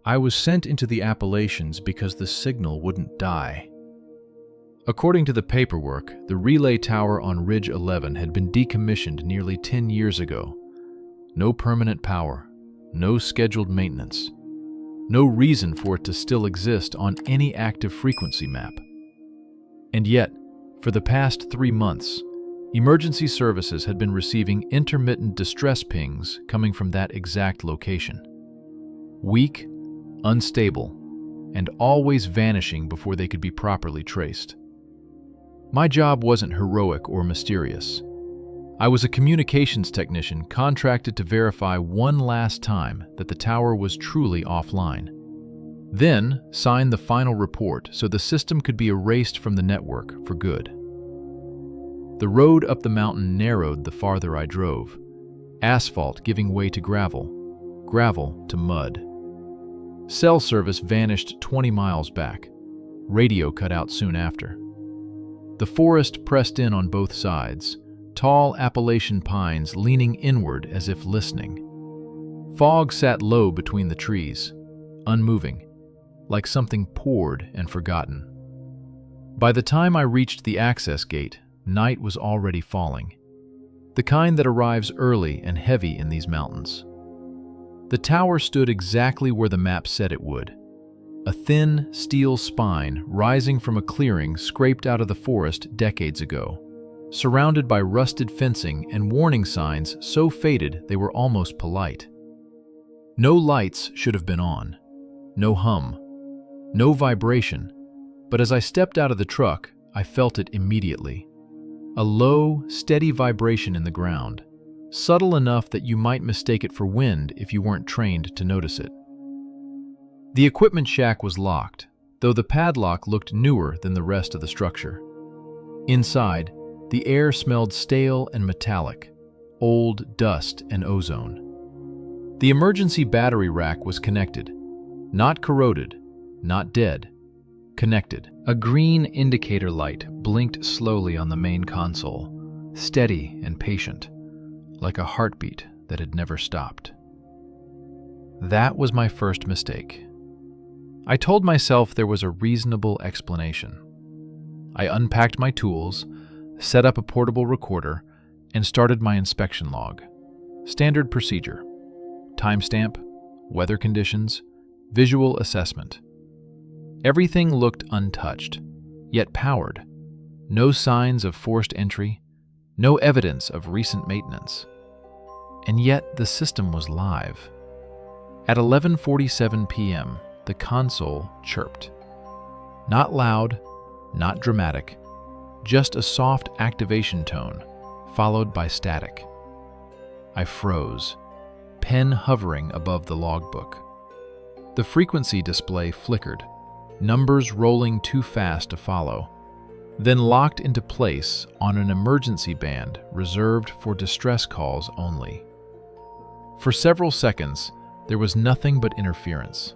I was sent into the Appalachians because the signal wouldn't die. According to the paperwork, the relay tower on Ridge 11 had been decommissioned nearly 10 years ago. No permanent power, no scheduled maintenance, no reason for it to still exist on any active frequency map. And yet, for the past 3 months, emergency services had been receiving intermittent distress pings coming from that exact location. Weak, unstable, and always vanishing before they could be properly traced. My job wasn't heroic or mysterious. I was a communications technician contracted to verify one last time that the tower was truly offline. Then sign the final report so the system could be erased from the network for good. The road up the mountain narrowed the farther I drove, asphalt giving way to gravel, gravel to mud. Cell service vanished 20 miles back. Radio cut out soon after. The forest pressed in on both sides, tall Appalachian pines leaning inward as if listening. Fog sat low between the trees, unmoving, like something poured and forgotten. By the time I reached the access gate, night was already falling, the kind that arrives early and heavy in these mountains. The tower stood exactly where the map said it would, a thin steel spine rising from a clearing scraped out of the forest decades ago, surrounded by rusted fencing and warning signs so faded they were almost polite. No lights should have been on, no hum, no vibration, but as I stepped out of the truck, I felt it immediately. A low, steady vibration in the ground, subtle enough that you might mistake it for wind if you weren't trained to notice it. The equipment shack was locked, though the padlock looked newer than the rest of the structure. Inside, the air smelled stale and metallic, old dust and ozone. The emergency battery rack was connected, not corroded, not dead, connected. A green indicator light blinked slowly on the main console, steady and patient, like a heartbeat that had never stopped. That was my first mistake. I told myself there was a reasonable explanation. I unpacked my tools, set up a portable recorder, and started my inspection log. Standard procedure: timestamp, weather conditions, visual assessment. Everything looked untouched, yet powered. No signs of forced entry, no evidence of recent maintenance. And yet the system was live. At 11:47 p.m., the console chirped. Not loud, not dramatic, just a soft activation tone, followed by static. I froze, pen hovering above the logbook. The frequency display flickered, numbers rolling too fast to follow, then locked into place on an emergency band reserved for distress calls only. For several seconds, there was nothing but interference.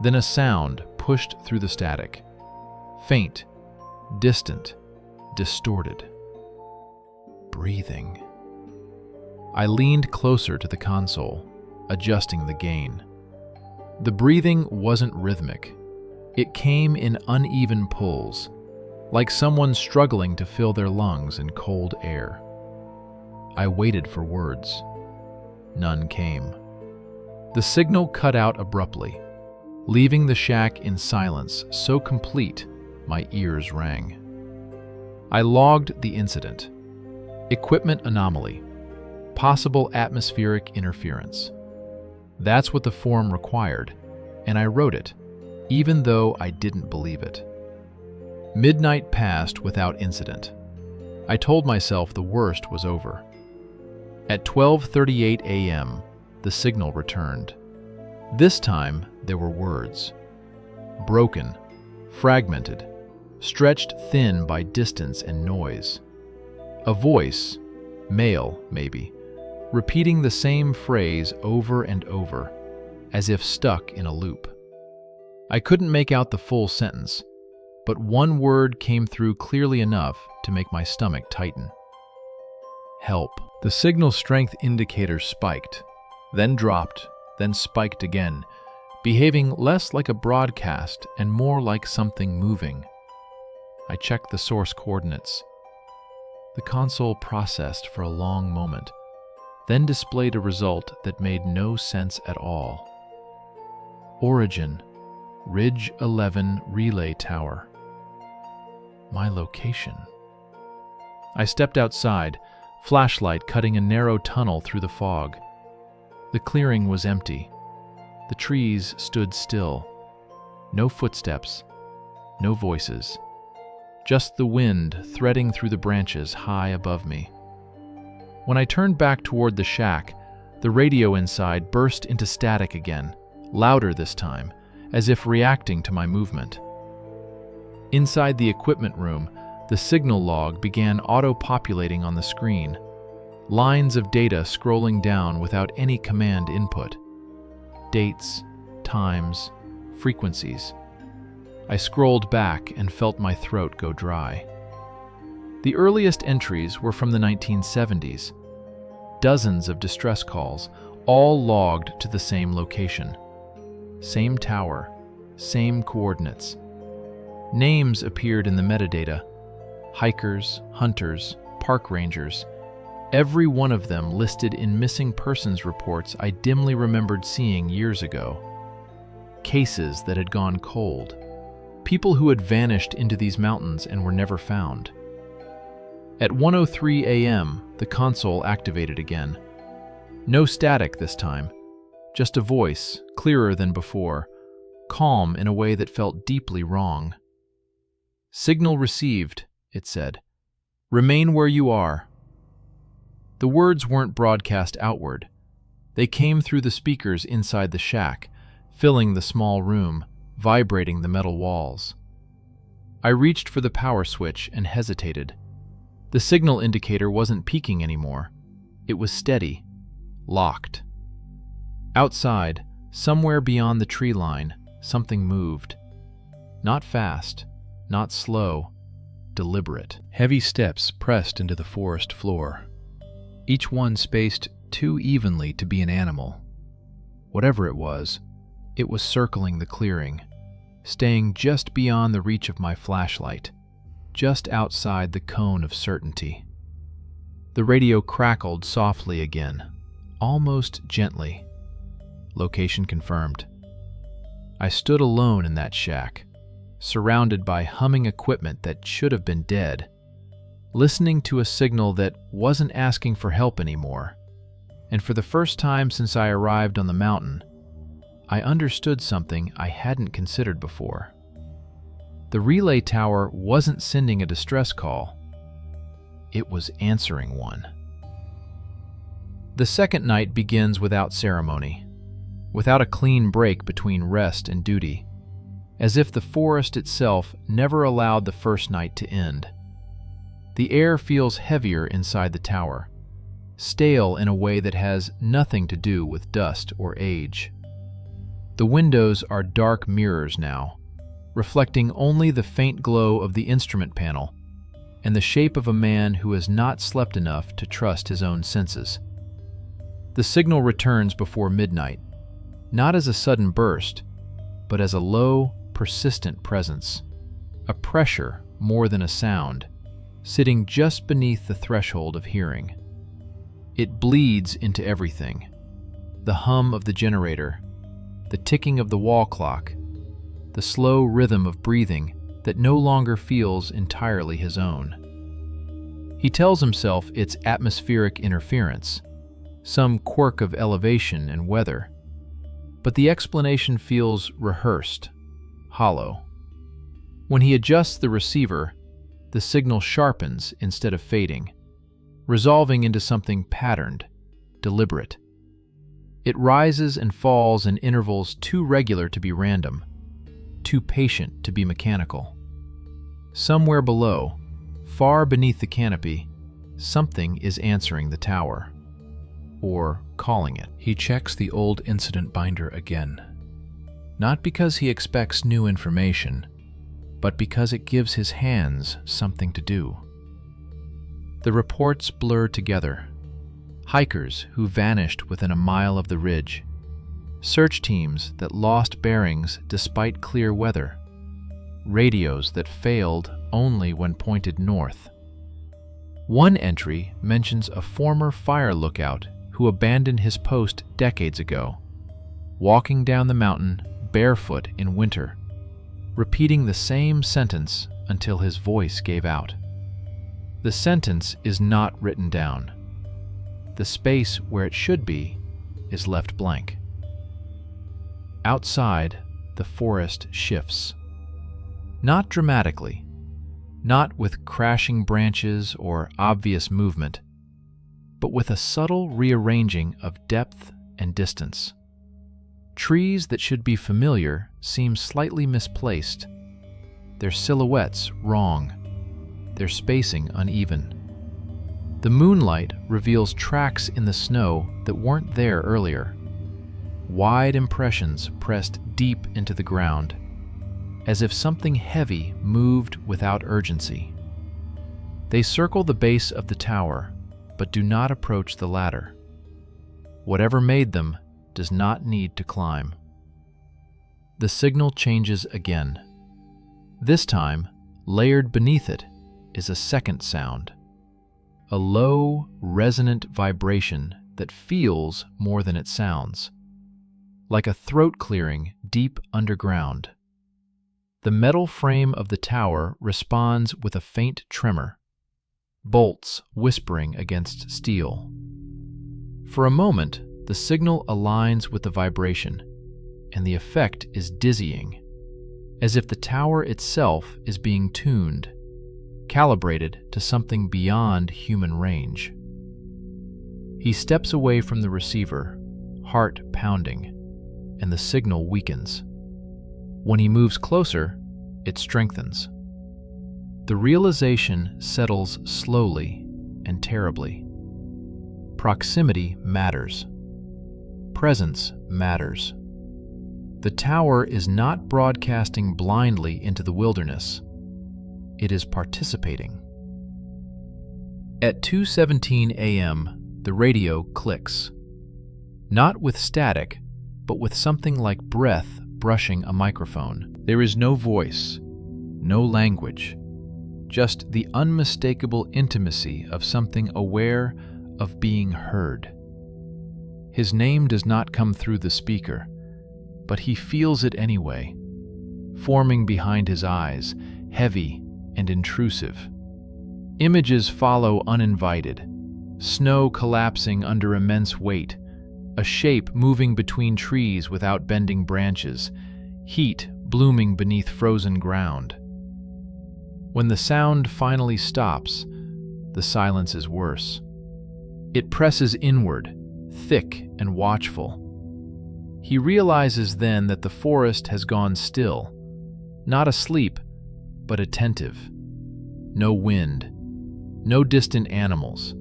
Then a sound pushed through the static. Faint, distant, distorted. Breathing. I leaned closer to the console, adjusting the gain. The breathing wasn't rhythmic. It came in uneven pulls, like someone struggling to fill their lungs in cold air. I waited for words. None came. The signal cut out abruptly, leaving the shack in silence so complete my ears rang. I logged the incident. Equipment anomaly. Possible atmospheric interference. That's what the form required, and I wrote it, even though I didn't believe it. Midnight passed without incident. I told myself the worst was over. At 12:38 a.m., the signal returned. This time, there were words. Broken, fragmented, stretched thin by distance and noise. A voice, male maybe, repeating the same phrase over and over, as if stuck in a loop. I couldn't make out the full sentence, but one word came through clearly enough to make my stomach tighten. Help. The signal strength indicator spiked, then dropped, then spiked again, behaving less like a broadcast and more like something moving. I checked the source coordinates. The console processed for a long moment, then displayed a result that made no sense at all. Origin, Ridge 11 Relay Tower. My location. I stepped outside, flashlight cutting a narrow tunnel through the fog. The clearing was empty. The trees stood still. No footsteps, no voices. Just the wind threading through the branches high above me. When I turned back toward the shack, the radio inside burst into static again, louder this time, as if reacting to my movement. Inside the equipment room, the signal log began auto-populating on the screen, lines of data scrolling down without any command input. Dates, times, frequencies. I scrolled back and felt my throat go dry. The earliest entries were from the 1970s. Dozens of distress calls, all logged to the same location. Same tower, same coordinates. Names appeared in the metadata. Hikers, hunters, park rangers. Every one of them listed in missing persons reports I dimly remembered seeing years ago. Cases that had gone cold. People who had vanished into these mountains and were never found. At 1:03 a.m., the console activated again. No static this time, just a voice, clearer than before, calm in a way that felt deeply wrong. "Signal received," it said. "Remain where you are." The words weren't broadcast outward. They came through the speakers inside the shack, filling the small room, vibrating the metal walls. I reached for the power switch and hesitated. The signal indicator wasn't peaking anymore. It was steady, locked. Outside, somewhere beyond the tree line, something moved. Not fast, not slow, deliberate. Heavy steps pressed into the forest floor, each one spaced too evenly to be an animal. Whatever it was circling the clearing, staying just beyond the reach of my flashlight, just outside the cone of certainty. The radio crackled softly again, almost gently. Location confirmed. I stood alone in that shack, surrounded by humming equipment that should have been dead, listening to a signal that wasn't asking for help anymore. And for the first time since I arrived on the mountain, I understood something I hadn't considered before. The relay tower wasn't sending a distress call. It was answering one. The second night begins without ceremony, without a clean break between rest and duty, as if the forest itself never allowed the first night to end. The air feels heavier inside the tower, stale in a way that has nothing to do with dust or age. The windows are dark mirrors now, reflecting only the faint glow of the instrument panel and the shape of a man who has not slept enough to trust his own senses. The signal returns before midnight, not as a sudden burst, but as a low, persistent presence, a pressure more than a sound, sitting just beneath the threshold of hearing. It bleeds into everything: the hum of the generator, the ticking of the wall clock, the slow rhythm of breathing that no longer feels entirely his own. He tells himself it's atmospheric interference, some quirk of elevation and weather, but the explanation feels rehearsed, hollow. When he adjusts the receiver, the signal sharpens instead of fading, resolving into something patterned, deliberate. It rises and falls in intervals too regular to be random, too patient to be mechanical. Somewhere below, far beneath the canopy, something is answering the tower, or calling it. He checks the old incident binder again, not because he expects new information, but because it gives his hands something to do. The reports blur together. Hikers who vanished within a mile of the ridge. search teams that lost bearings despite clear weather, radios that failed only when pointed north. One entry mentions a former fire lookout who abandoned his post decades ago, walking down the mountain barefoot in winter, repeating the same sentence until his voice gave out. The sentence is not written down. The space where it should be is left blank. Outside, the forest shifts. Not dramatically, not with crashing branches or obvious movement, but with a subtle rearranging of depth and distance. Trees that should be familiar seem slightly misplaced, their silhouettes wrong, their spacing uneven. The moonlight reveals tracks in the snow that weren't there earlier, wide impressions pressed deep into the ground, as if something heavy moved without urgency. They circle the base of the tower, but do not approach the ladder. Whatever made them does not need to climb. The signal changes again. This time, layered beneath it is a second sound, a low, resonant vibration that feels more than it sounds, like a throat clearing deep underground. The metal frame of the tower responds with a faint tremor, bolts whispering against steel. For a moment, the signal aligns with the vibration, and the effect is dizzying, as if the tower itself is being tuned, calibrated to something beyond human range. He steps away from the receiver, heart pounding, and the signal weakens. When he moves closer, it strengthens. The realization settles slowly and terribly. Proximity matters. Presence matters. The tower is not broadcasting blindly into the wilderness. It is participating. At 2:17 a.m., the radio clicks. Not with static, but with something like breath brushing a microphone. There is no voice, no language, just the unmistakable intimacy of something aware of being heard. His name does not come through the speaker, but he feels it anyway, forming behind his eyes, heavy and intrusive. Images follow uninvited, snow collapsing under immense weight, a shape moving between trees without bending branches, heat blooming beneath frozen ground. When the sound finally stops, the silence is worse. It presses inward, thick and watchful. He realizes then that the forest has gone still, not asleep, but attentive. No wind, no distant animals,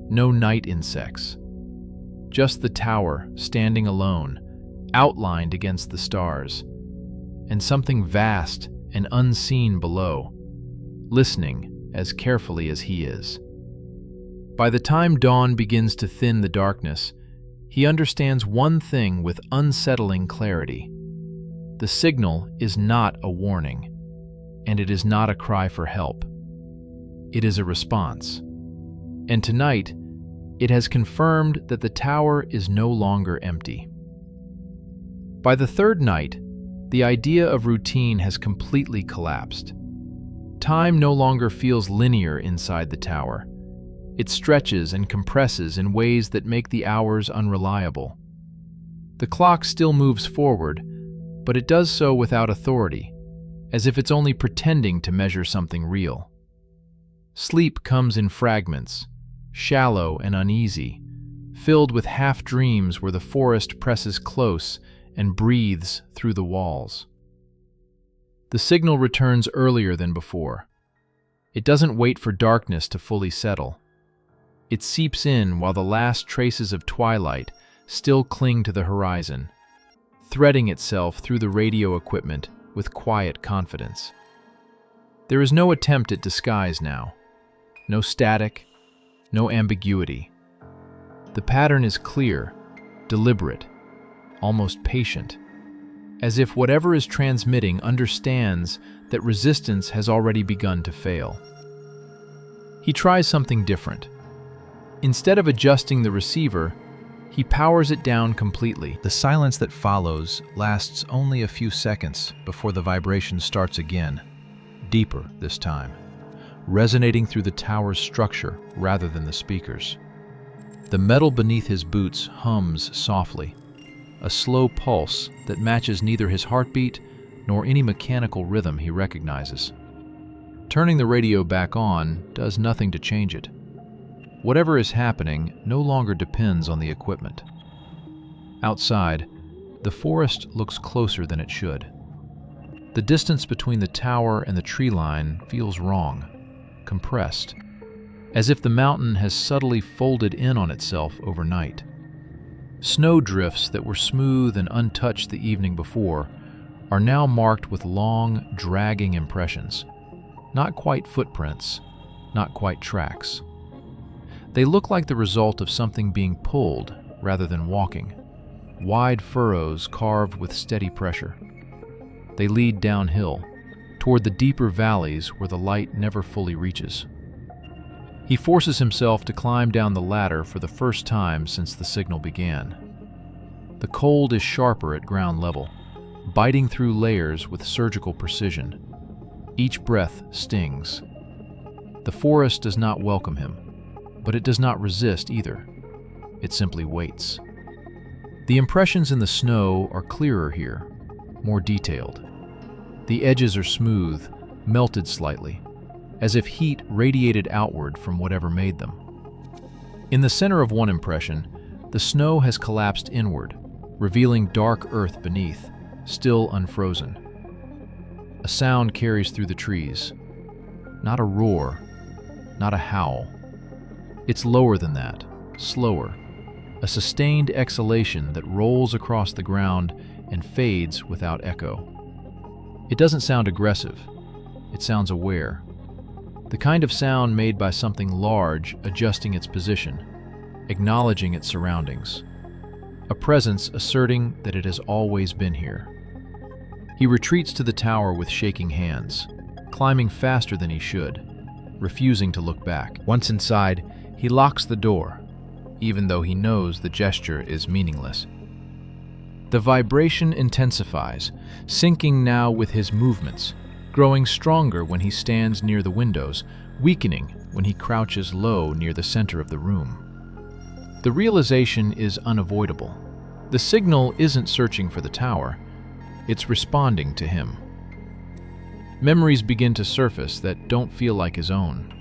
no night insects. Just the tower standing alone, outlined against the stars, and something vast and unseen below, listening as carefully as he is. By the time dawn begins to thin the darkness, he understands one thing with unsettling clarity. The signal is not a warning, and it is not a cry for help. It is a response. And tonight, it has confirmed that the tower is no longer empty. By the third night, the idea of routine has completely collapsed. Time no longer feels linear inside the tower. It stretches and compresses in ways that make the hours unreliable. The clock still moves forward, but it does so without authority, as if it's only pretending to measure something real. Sleep comes in fragments, shallow and uneasy, filled with half-dreams where the forest presses close and breathes through the walls. The signal returns earlier than before. It doesn't wait for darkness to fully settle. It seeps in while the last traces of twilight still cling to the horizon, threading itself through the radio equipment with quiet confidence. There is no attempt at disguise now, no static, no ambiguity. The pattern is clear, deliberate, almost patient, as if whatever is transmitting understands that resistance has already begun to fail. He tries something different. Instead of adjusting the receiver, he powers it down completely. The silence that follows lasts only a few seconds before the vibration starts again, deeper this time, resonating through the tower's structure rather than the speakers. The metal beneath his boots hums softly, a slow pulse that matches neither his heartbeat nor any mechanical rhythm he recognizes. Turning the radio back on does nothing to change it. Whatever is happening no longer depends on the equipment. Outside, the forest looks closer than it should. The distance between the tower and the tree line feels wrong, compressed, as if the mountain has subtly folded in on itself overnight. Snowdrifts that were smooth and untouched the evening before are now marked with long, dragging impressions. Not quite footprints, not quite tracks. They look like the result of something being pulled rather than walking, wide furrows carved with steady pressure. They lead downhill, toward the deeper valleys where the light never fully reaches. He forces himself to climb down the ladder for the first time since the signal began. The cold is sharper at ground level, biting through layers with surgical precision. Each breath stings. The forest does not welcome him, but it does not resist either. It simply waits. The impressions in the snow are clearer here, more detailed. The edges are smooth, melted slightly, as if heat radiated outward from whatever made them. In the center of one impression, the snow has collapsed inward, revealing dark earth beneath, still unfrozen. A sound carries through the trees. Not a roar, not a howl. It's lower than that, slower, a sustained exhalation that rolls across the ground and fades without echo. It doesn't sound aggressive, it sounds aware. The kind of sound made by something large adjusting its position, acknowledging its surroundings. A presence asserting that it has always been here. He retreats to the tower with shaking hands, climbing faster than he should, refusing to look back. Once inside, he locks the door, even though he knows the gesture is meaningless. The vibration intensifies, syncing now with his movements, growing stronger when he stands near the windows, weakening when he crouches low near the center of the room. The realization is unavoidable. The signal isn't searching for the tower, it's responding to him. Memories begin to surface that don't feel like his own.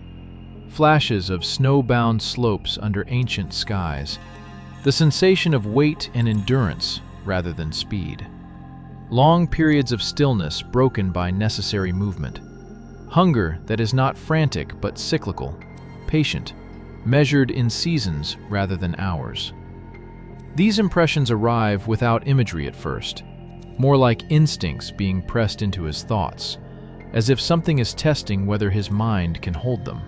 Flashes of snowbound slopes under ancient skies, the sensation of weight and endurance rather than speed. Long periods of stillness broken by necessary movement. Hunger that is not frantic but cyclical, patient, measured in seasons rather than hours. These impressions arrive without imagery at first, more like instincts being pressed into his thoughts, as if something is testing whether his mind can hold them.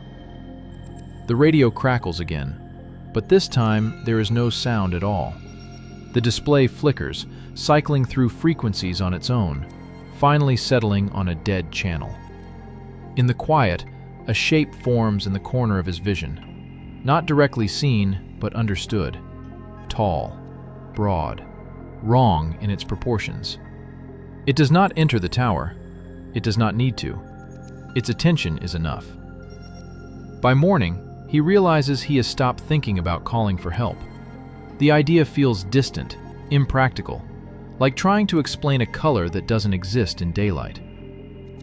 The radio crackles again, but this time there is no sound at all. The display flickers, cycling through frequencies on its own, finally settling on a dead channel. In the quiet, a shape forms in the corner of his vision, not directly seen, but understood. Tall, broad, wrong in its proportions. It does not enter the tower. It does not need to. Its attention is enough. By morning, he realizes he has stopped thinking about calling for help. The idea feels distant, impractical, like trying to explain a color that doesn't exist in daylight.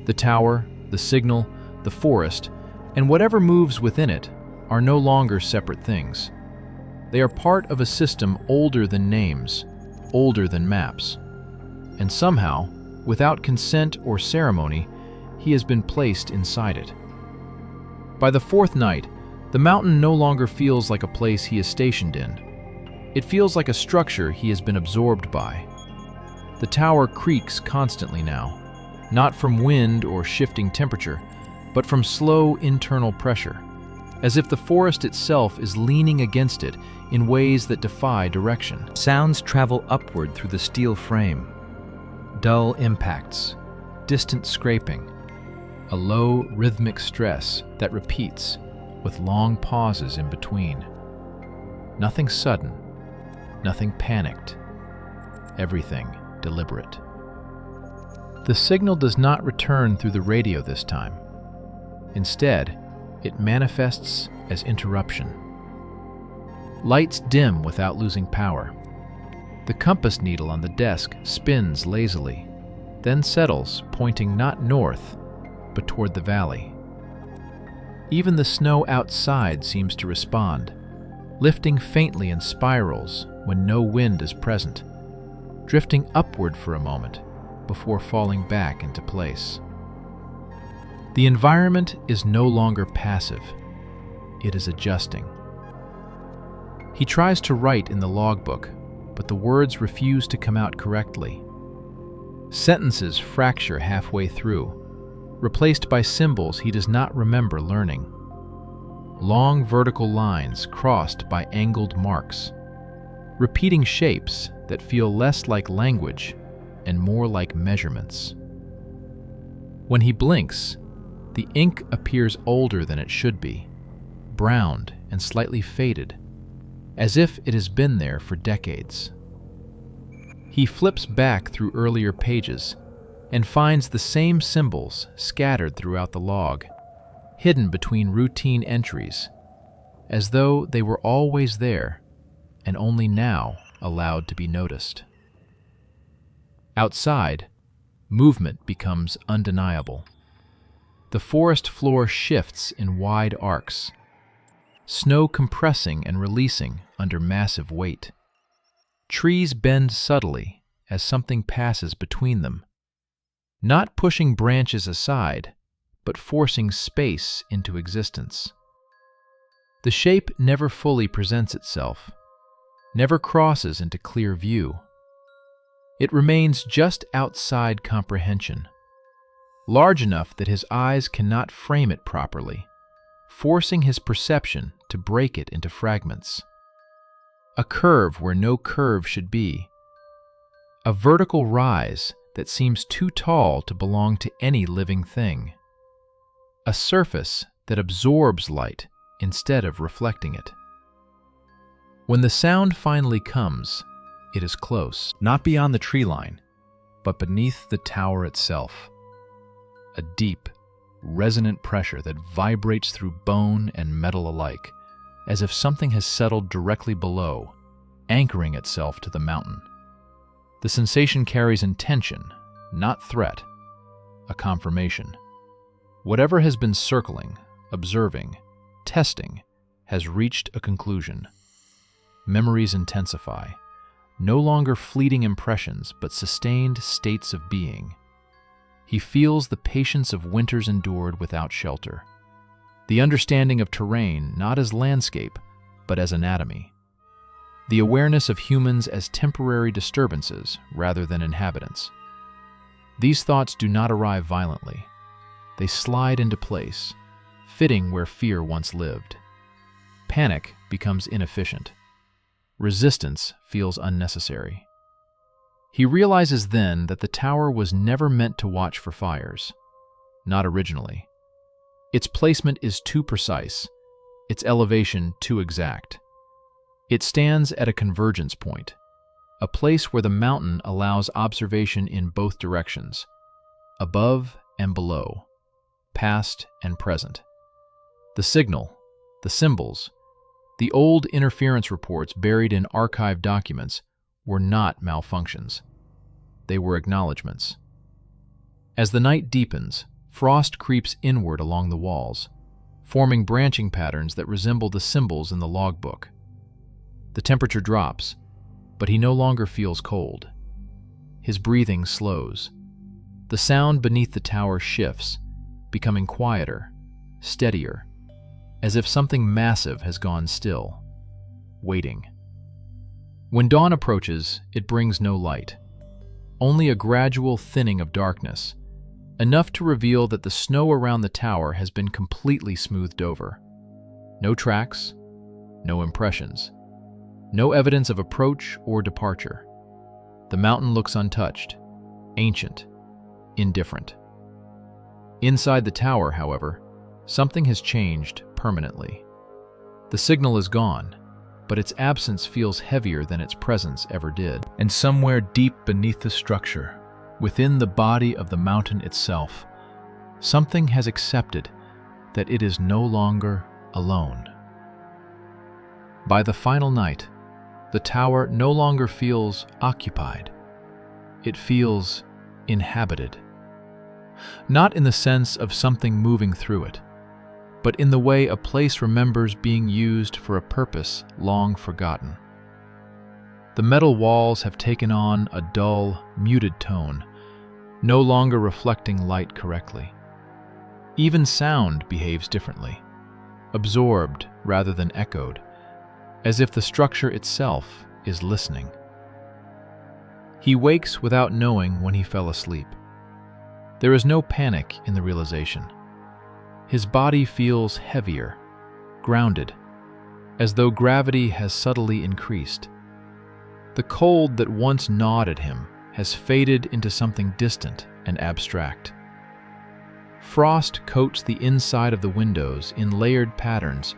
The tower, the signal, the forest, and whatever moves within it are no longer separate things. They are part of a system older than names, older than maps. And somehow, without consent or ceremony, he has been placed inside it. By the fourth night, the mountain no longer feels like a place he is stationed in. It feels like a structure he has been absorbed by. The tower creaks constantly now, not from wind or shifting temperature, but from slow internal pressure. as if the forest itself is leaning against it in ways that defy direction. Sounds travel upward through the steel frame. Dull impacts, distant scraping, a low rhythmic stress that repeats with long pauses in between. Nothing sudden, nothing panicked, everything deliberate. The signal does not return through the radio this time. Instead, it manifests as interruption. Lights dim without losing power. The compass needle on the desk spins lazily, then settles, pointing not north, but toward the valley. Even the snow outside seems to respond, lifting faintly in spirals when no wind is present, drifting upward for a moment before falling back into place. The environment is no longer passive. It is adjusting. He tries to write in the logbook, but the words refuse to come out correctly. Sentences fracture halfway through, replaced by symbols he does not remember learning. Long vertical lines crossed by angled marks, repeating shapes that feel less like language and more like measurements. When he blinks, the ink appears older than it should be, browned and slightly faded, as if it has been there for decades. He flips back through earlier pages and finds the same symbols scattered throughout the log, hidden between routine entries, as though they were always there and only now allowed to be noticed. Outside, movement becomes undeniable. The forest floor shifts in wide arcs, snow compressing and releasing under massive weight. Trees bend subtly as something passes between them, not pushing branches aside, but forcing space into existence. The shape never fully presents itself, never crosses into clear view. It remains just outside comprehension, large enough that his eyes cannot frame it properly, forcing his perception to break it into fragments. A curve where no curve should be. A vertical rise that seems too tall to belong to any living thing. A surface that absorbs light instead of reflecting it. When the sound finally comes, it is close, not beyond the tree line, but beneath the tower itself. A deep, resonant pressure that vibrates through bone and metal alike, as if something has settled directly below, anchoring itself to the mountain. The sensation carries intention, not threat, a confirmation. Whatever has been circling, observing, testing, has reached a conclusion. Memories intensify, no longer fleeting impressions, but sustained states of being. He feels the patience of winters endured without shelter, the understanding of terrain not as landscape, but as anatomy, the awareness of humans as temporary disturbances rather than inhabitants. These thoughts do not arrive violently. They slide into place, fitting where fear once lived. Panic becomes inefficient. Resistance feels unnecessary. He realizes then that the tower was never meant to watch for fires, not originally. Its placement is too precise, its elevation too exact. It stands at a convergence point, a place where the mountain allows observation in both directions, above and below, past and present. The signal, the symbols, the old interference reports buried in archived documents were not malfunctions. They were acknowledgments. As the night deepens, frost creeps inward along the walls, forming branching patterns that resemble the symbols in the logbook. The temperature drops, but he no longer feels cold. His breathing slows. The sound beneath the tower shifts, becoming quieter, steadier, as if something massive has gone still, waiting. When dawn approaches, it brings no light, only a gradual thinning of darkness, enough to reveal that the snow around the tower has been completely smoothed over. No tracks, no impressions, no evidence of approach or departure. The mountain looks untouched, ancient, indifferent. Inside the tower, however, something has changed permanently. The signal is gone, but its absence feels heavier than its presence ever did. And somewhere deep beneath the structure, within the body of the mountain itself, something has accepted that it is no longer alone. By the final night, the tower no longer feels occupied. It feels inhabited. Not in the sense of something moving through it, but in the way a place remembers being used for a purpose long forgotten. The metal walls have taken on a dull, muted tone, no longer reflecting light correctly. Even sound behaves differently, absorbed rather than echoed, as if the structure itself is listening. He wakes without knowing when he fell asleep. There is no panic in the realization. His body feels heavier, grounded, as though gravity has subtly increased. The cold that once gnawed at him has faded into something distant and abstract. Frost coats the inside of the windows in layered patterns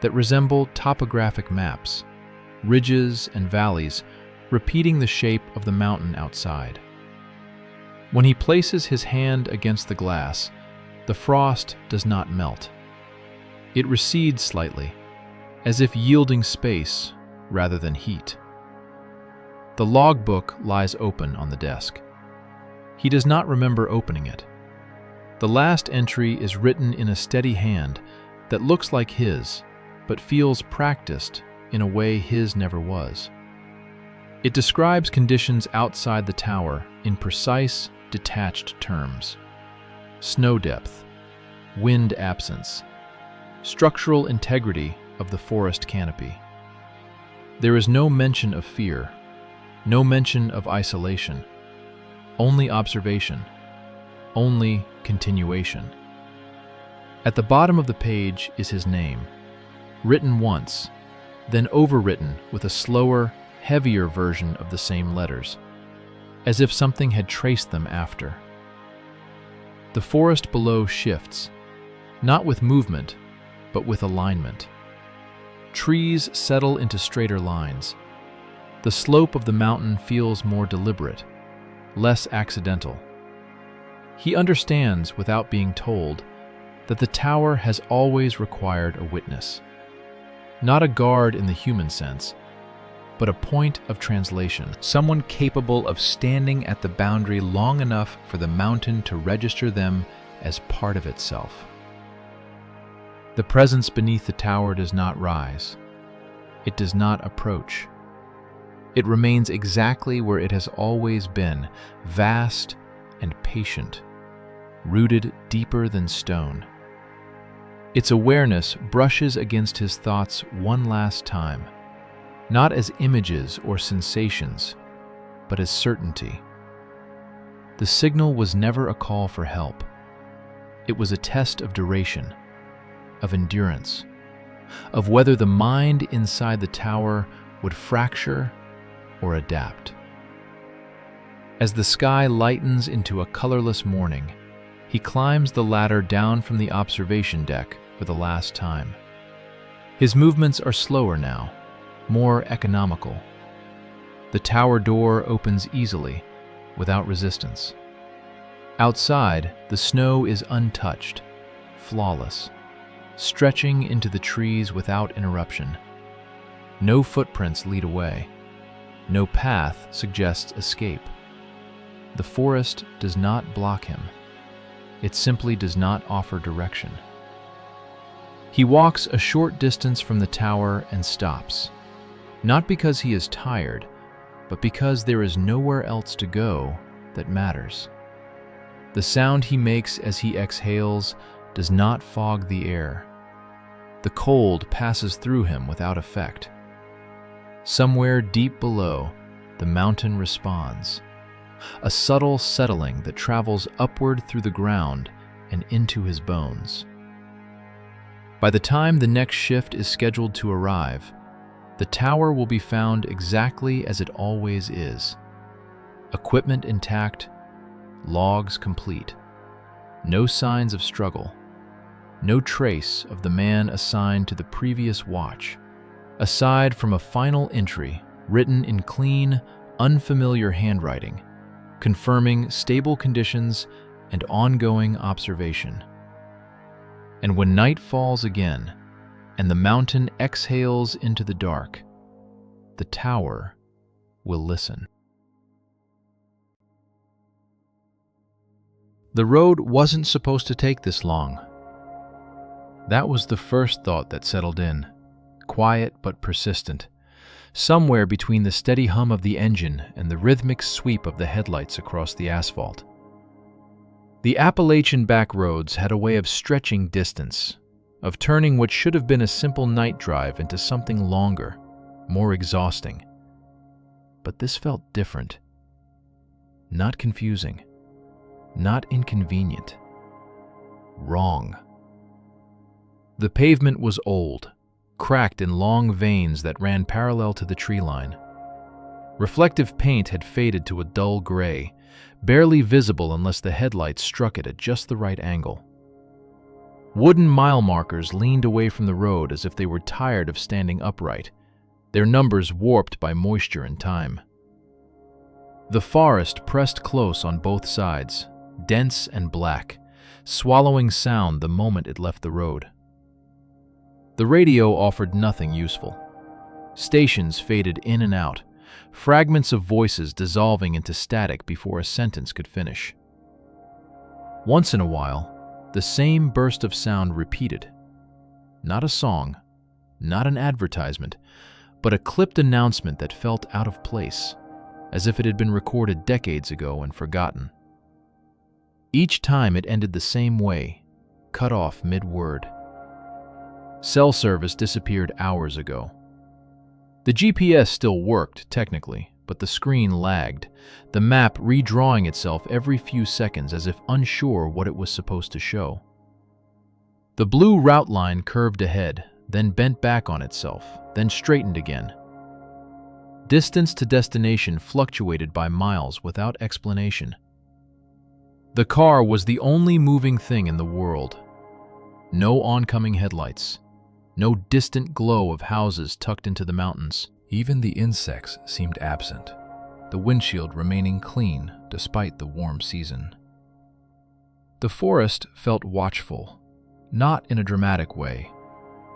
that resemble topographic maps, ridges and valleys repeating the shape of the mountain outside. When he places his hand against the glass, the frost does not melt. It recedes slightly, as if yielding space rather than heat. The logbook lies open on the desk. He does not remember opening it. The last entry is written in a steady hand that looks like his, but feels practiced in a way his never was. It describes conditions outside the tower in precise, detached terms. Snow depth, wind absence, structural integrity of the forest canopy. There is no mention of fear, no mention of isolation, only observation, only continuation. At the bottom of the page is his name, written once, then overwritten with a slower, heavier version of the same letters, as if something had traced them after. The forest below shifts, not with movement, but with alignment. Trees settle into straighter lines. The slope of the mountain feels more deliberate, less accidental. He understands, without being told, that the tower has always required a witness. Not a guard in the human sense, but a point of translation, someone capable of standing at the boundary long enough for the mountain to register them as part of itself. The presence beneath the tower does not rise. It does not approach. It remains exactly where it has always been, vast and patient, rooted deeper than stone. Its awareness brushes against his thoughts one last time, not as images or sensations, but as certainty. The signal was never a call for help. It was a test of duration, of endurance, of whether the mind inside the tower would fracture or adapt. As the sky lightens into a colorless morning, he climbs the ladder down from the observation deck for the last time. His movements are slower now, more economical. The tower door opens easily, without resistance. Outside, the snow is untouched, flawless, stretching into the trees without interruption. No footprints lead away. No path suggests escape. The forest does not block him. It simply does not offer direction. He walks a short distance from the tower and stops. Not because he is tired, but because there is nowhere else to go that matters. The sound he makes as he exhales does not fog the air. The cold passes through him without effect. Somewhere deep below, the mountain responds, a subtle settling that travels upward through the ground and into his bones. By the time the next shift is scheduled to arrive, the tower will be found exactly as it always is. Equipment intact, logs complete. No signs of struggle. No trace of the man assigned to the previous watch, aside from a final entry written in clean, unfamiliar handwriting, confirming stable conditions and ongoing observation. And when night falls again, and the mountain exhales into the dark, the tower will listen. The road wasn't supposed to take this long. That was the first thought that settled in, quiet but persistent, somewhere between the steady hum of the engine and the rhythmic sweep of the headlights across the asphalt. The Appalachian back roads had a way of stretching distance, of turning what should have been a simple night drive into something longer, more exhausting. But this felt different. Not confusing. Not inconvenient. Wrong. The pavement was old, cracked in long veins that ran parallel to the tree line. Reflective paint had faded to a dull gray, barely visible unless the headlights struck it at just the right angle. Wooden mile markers leaned away from the road as if they were tired of standing upright, their numbers warped by moisture and time. The forest pressed close on both sides, dense and black, swallowing sound the moment it left the road. The radio offered nothing useful. Stations faded in and out, fragments of voices dissolving into static before a sentence could finish. Once in a while, the same burst of sound repeated. Not a song, not an advertisement, but a clipped announcement that felt out of place, as if it had been recorded decades ago and forgotten. Each time it ended the same way, cut off mid-word. Cell service disappeared hours ago. The GPS still worked, technically, but the screen lagged, the map redrawing itself every few seconds as if unsure what it was supposed to show. The blue route line curved ahead, then bent back on itself, then straightened again. Distance to destination fluctuated by miles without explanation. The car was the only moving thing in the world. No oncoming headlights. No distant glow of houses tucked into the mountains. Even the insects seemed absent, the windshield remaining clean despite the warm season. The forest felt watchful, not in a dramatic way,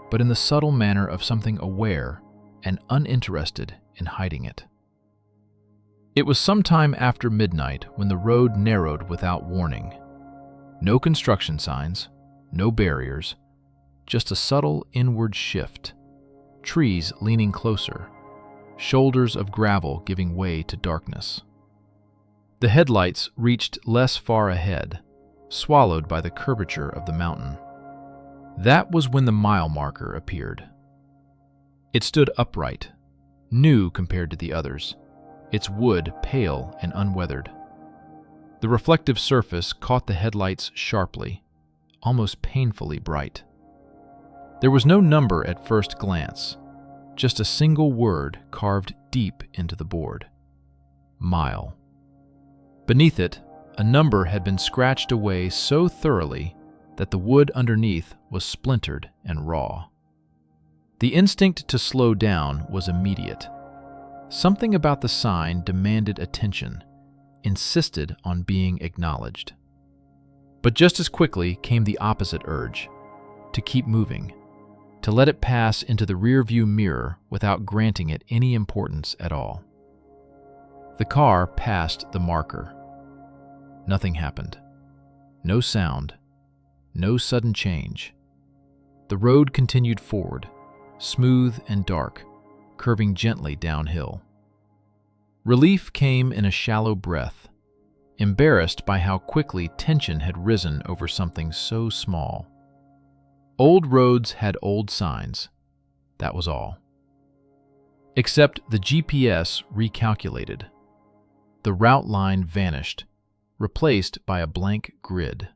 but in the subtle manner of something aware and uninterested in hiding it. It was sometime after midnight when the road narrowed without warning. No construction signs, no barriers, just a subtle inward shift, trees leaning closer, shoulders of gravel giving way to darkness. The headlights reached less far ahead, swallowed by the curvature of the mountain. That was when the mile marker appeared. It stood upright, new compared to the others, its wood pale and unweathered. The reflective surface caught the headlights sharply, almost painfully bright. There was no number at first glance, just a single word carved deep into the board. Mile. Beneath it, a number had been scratched away so thoroughly that the wood underneath was splintered and raw. The instinct to slow down was immediate. Something about the sign demanded attention, insisted on being acknowledged. But just as quickly came the opposite urge, to keep moving, to let it pass into the rearview mirror without granting it any importance at all. The car passed the marker. Nothing happened. No sound. No sudden change. The road continued forward, smooth and dark, curving gently downhill. Relief came in a shallow breath, embarrassed by how quickly tension had risen over something so small. Old roads had old signs, that was all. Except the GPS recalculated. The route line vanished, replaced by a blank grid.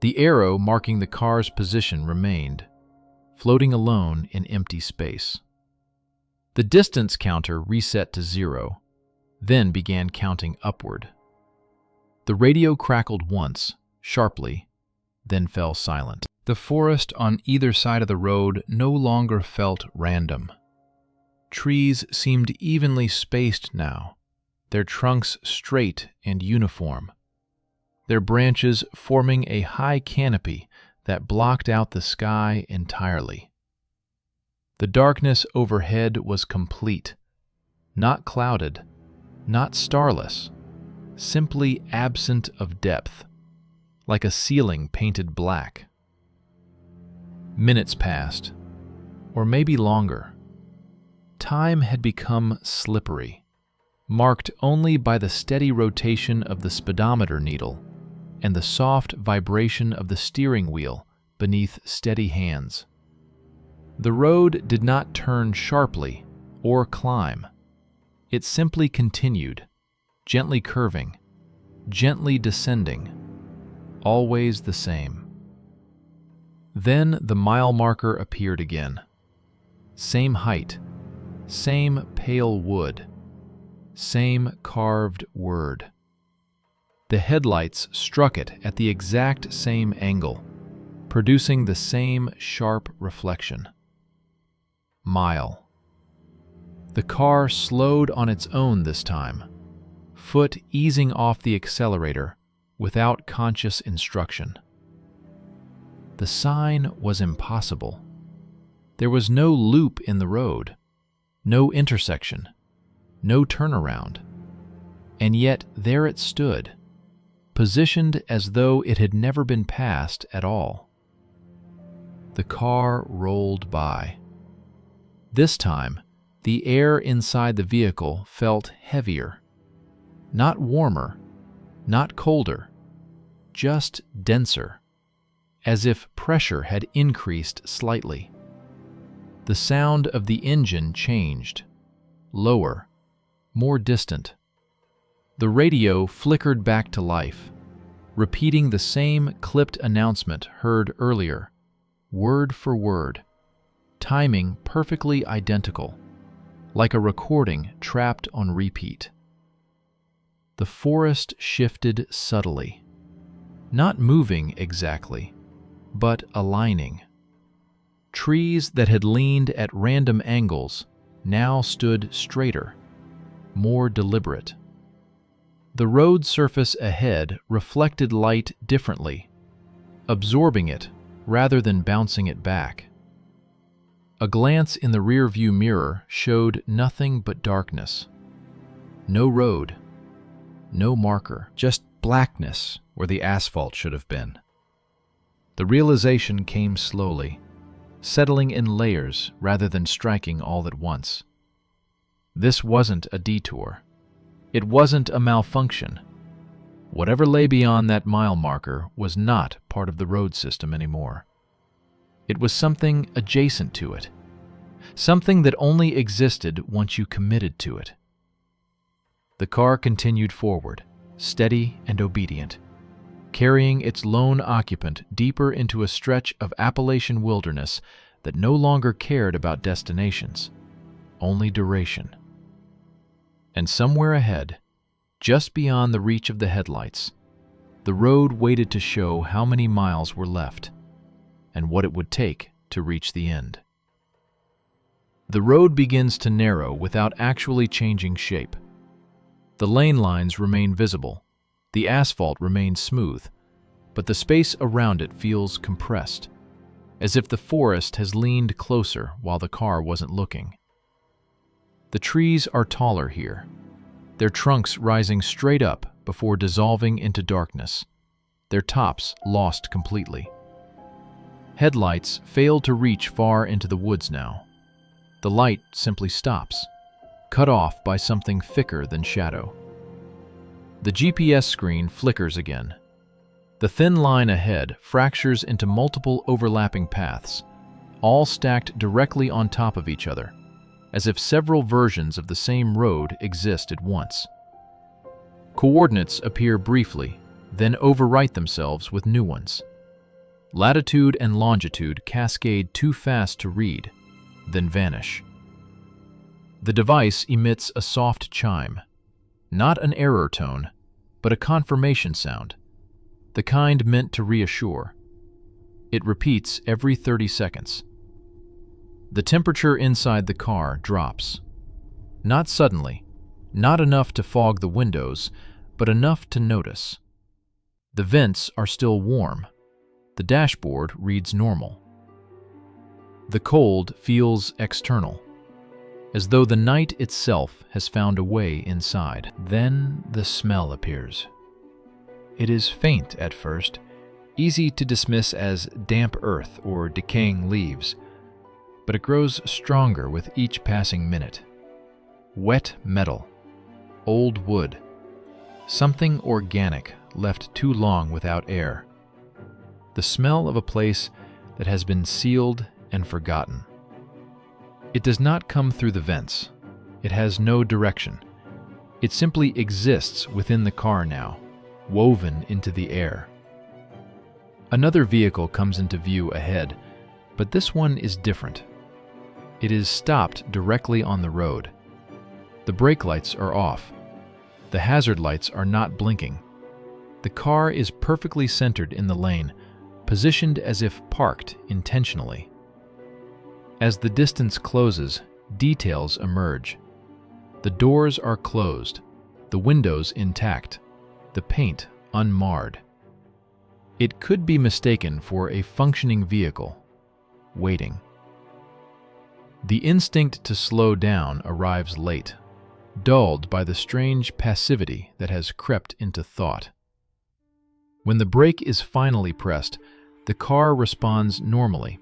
The arrow marking the car's position remained, floating alone in empty space. The distance counter reset to 0, then began counting upward. The radio crackled once, sharply, then fell silent. The forest on either side of the road no longer felt random. Trees seemed evenly spaced now, their trunks straight and uniform, their branches forming a high canopy that blocked out the sky entirely. The darkness overhead was complete, not clouded, not starless, simply absent of depth, like a ceiling painted black. Minutes passed, or maybe longer. Time had become slippery, marked only by the steady rotation of the speedometer needle and the soft vibration of the steering wheel beneath steady hands. The road did not turn sharply or climb. It simply continued, gently curving, gently descending, always the same. Then the mile marker appeared again. Same height, same pale wood, same carved word. The headlights struck it at the exact same angle, producing the same sharp reflection. Mile. The car slowed on its own this time, foot easing off the accelerator without conscious instruction. The sign was impossible. There was no loop in the road, no intersection, no turnaround. And yet there it stood, positioned as though it had never been passed at all. The car rolled by. This time, the air inside the vehicle felt heavier. Not warmer, not colder, just denser, as if pressure had increased slightly. The sound of the engine changed, lower, more distant. The radio flickered back to life, repeating the same clipped announcement heard earlier, word for word, timing perfectly identical, like a recording trapped on repeat. The forest shifted subtly, not moving exactly, but aligning. Trees that had leaned at random angles now stood straighter, more deliberate. The road surface ahead reflected light differently, absorbing it rather than bouncing it back. A glance in the rear-view mirror showed nothing but darkness. No road, no marker, just blackness where the asphalt should have been. The realization came slowly, settling in layers rather than striking all at once. This wasn't a detour. It wasn't a malfunction. Whatever lay beyond that mile marker was not part of the road system anymore. It was something adjacent to it, something that only existed once you committed to it. The car continued forward, steady and obedient, carrying its lone occupant deeper into a stretch of Appalachian wilderness that no longer cared about destinations, only duration. And somewhere ahead, just beyond the reach of the headlights, the road waited to show how many miles were left and what it would take to reach the end. The road begins to narrow without actually changing shape. The lane lines remain visible, the asphalt remains smooth, but the space around it feels compressed, as if the forest has leaned closer while the car wasn't looking. The trees are taller here, their trunks rising straight up before dissolving into darkness, their tops lost completely. Headlights fail to reach far into the woods now. The light simply stops, cut off by something thicker than shadow. The GPS screen flickers again. The thin line ahead fractures into multiple overlapping paths, all stacked directly on top of each other, as if several versions of the same road exist at once. Coordinates appear briefly, then overwrite themselves with new ones. Latitude and longitude cascade too fast to read, then vanish. The device emits a soft chime, not an error tone, but a confirmation sound, the kind meant to reassure. It repeats every 30 seconds. The temperature inside the car drops. Not suddenly, not enough to fog the windows, but enough to notice. The vents are still warm. The dashboard reads normal. The cold feels external, as though the night itself has found a way inside. Then the smell appears. It is faint at first, easy to dismiss as damp earth or decaying leaves, but it grows stronger with each passing minute. Wet metal, old wood, something organic left too long without air. The smell of a place that has been sealed and forgotten. It does not come through the vents. It has no direction. It simply exists within the car now, woven into the air. Another vehicle comes into view ahead, but this one is different. It is stopped directly on the road. The brake lights are off. The hazard lights are not blinking. The car is perfectly centered in the lane, positioned as if parked intentionally. As the distance closes, details emerge. The doors are closed, the windows intact, the paint unmarred. It could be mistaken for a functioning vehicle, waiting. The instinct to slow down arrives late, dulled by the strange passivity that has crept into thought. When the brake is finally pressed, the car responds normally,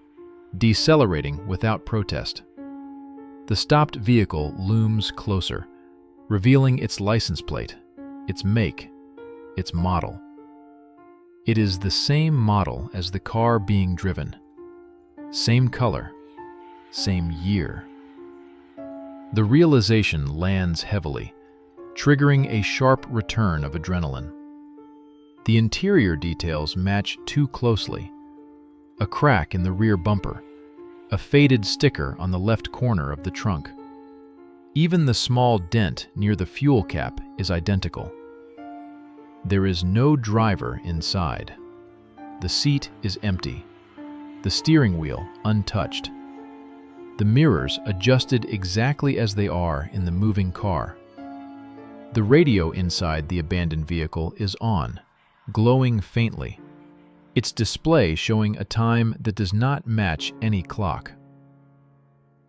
decelerating without protest. The stopped vehicle looms closer, revealing its license plate, its make, its model. It is the same model as the car being driven. Same color, same year. The realization lands heavily, triggering a sharp return of adrenaline. The interior details match too closely. A crack in the rear bumper, a faded sticker on the left corner of the trunk. Even the small dent near the fuel cap is identical. There is no driver inside. The seat is empty. The steering wheel untouched. The mirrors adjusted exactly as they are in the moving car. The radio inside the abandoned vehicle is on, glowing faintly, its display showing a time that does not match any clock.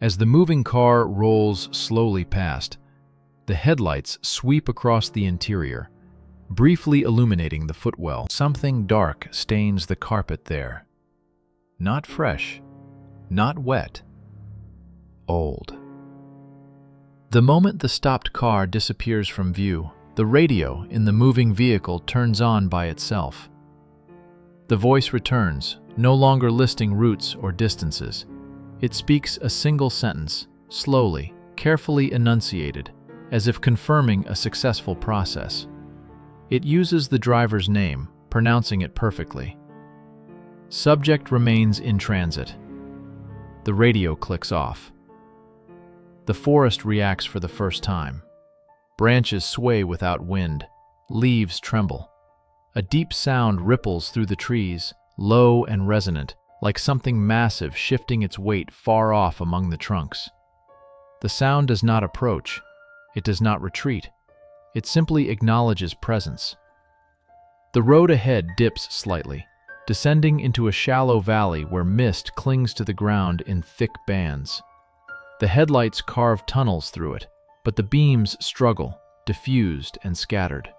As the moving car rolls slowly past, the headlights sweep across the interior, briefly illuminating the footwell. Something dark stains the carpet there. Not fresh, not wet, old. The moment the stopped car disappears from view, the radio in the moving vehicle turns on by itself. The voice returns, no longer listing routes or distances. It speaks a single sentence, slowly, carefully enunciated, as if confirming a successful process. It uses the driver's name, pronouncing it perfectly. Subject remains in transit. The radio clicks off. The forest reacts for the first time. Branches sway without wind. Leaves tremble. A deep sound ripples through the trees, low and resonant, like something massive shifting its weight far off among the trunks. The sound does not approach. It does not retreat. It simply acknowledges presence. The road ahead dips slightly, descending into a shallow valley where mist clings to the ground in thick bands. The headlights carve tunnels through it, but the beams struggle, diffused and scattered.